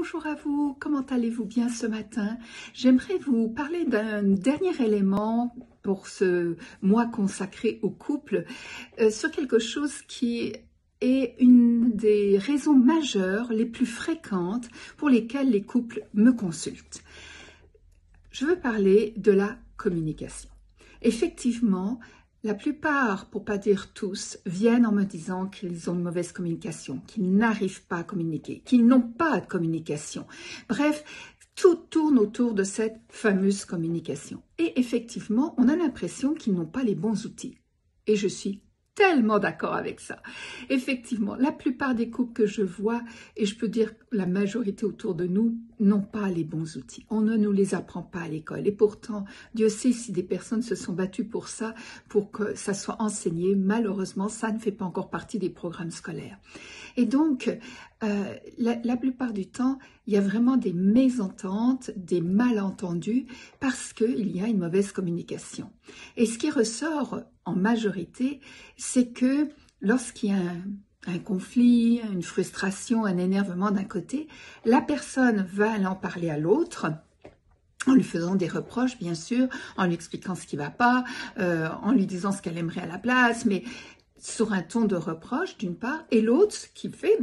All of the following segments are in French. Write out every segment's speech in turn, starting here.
bonjour à vous, comment allez-vous bien ce matin? J'aimerais vous parler d'un dernier élément pour ce mois consacré au couple, sur quelque chose qui est une des raisons majeures les plus fréquentes pour lesquelles les couples me consultent. Je veux parler de la communication. Effectivement, la plupart, pour pas dire tous, viennent en me disant qu'ils ont une mauvaise communication, qu'ils n'arrivent pas à communiquer, qu'ils n'ont pas de communication. Bref, tout tourne autour de cette fameuse communication. Et effectivement, on a l'impression qu'ils n'ont pas les bons outils. Et je suis tellement d'accord avec ça. Effectivement, la plupart des couples que je vois, et je peux dire la majorité autour de nous, n'ont pas les bons outils. On ne nous les apprend pas à l'école. Et pourtant, Dieu sait si des personnes se sont battues pour ça, pour que ça soit enseigné. Malheureusement, ça ne fait pas encore partie des programmes scolaires. Et donc, la plupart du temps, il y a vraiment des mésententes, des malentendus, parce qu'il y a une mauvaise communication. Et ce qui ressort en majorité, c'est que lorsqu'il y a un conflit, une frustration, un énervement d'un côté, la personne va aller en parler à l'autre, en lui faisant des reproches, bien sûr, en lui expliquant ce qui ne va pas, en lui disant ce qu'elle aimerait à la place, mais sur un ton de reproche, d'une part, et l'autre, ce qu'il fait,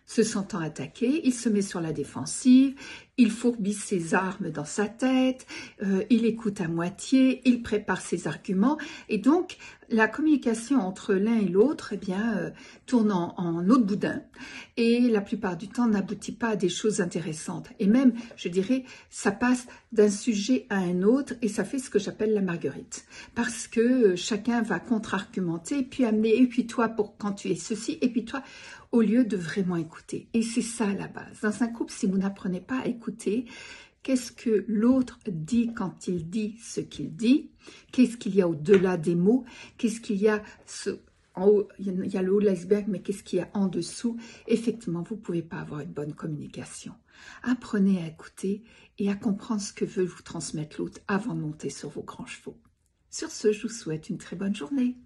se sentant attaqué, il se met sur la défensive, il fourbit ses armes dans sa tête, il écoute à moitié, il prépare ses arguments, et donc la communication entre l'un et l'autre, tourne en eau de boudin, et la plupart du temps n'aboutit pas à des choses intéressantes. Et même, je dirais, ça passe d'un sujet à un autre, et ça fait ce que j'appelle la marguerite, parce que chacun va contre-argumenter, puis amener, et puis toi, pour quand tu es ceci, et puis toi, au lieu de vraiment écouter. Et c'est ça la base. Dans un couple, si vous n'apprenez pas à écouter, qu'est-ce que l'autre dit quand il dit ce qu'il dit? Qu'est-ce qu'il y a au-delà des mots? Qu'est-ce qu'il y a en haut? Il y a le haut de l'iceberg, mais qu'est-ce qu'il y a en dessous? Effectivement, vous ne pouvez pas avoir une bonne communication. Apprenez à écouter et à comprendre ce que veut vous transmettre l'autre avant de monter sur vos grands chevaux. Sur ce, je vous souhaite une très bonne journée.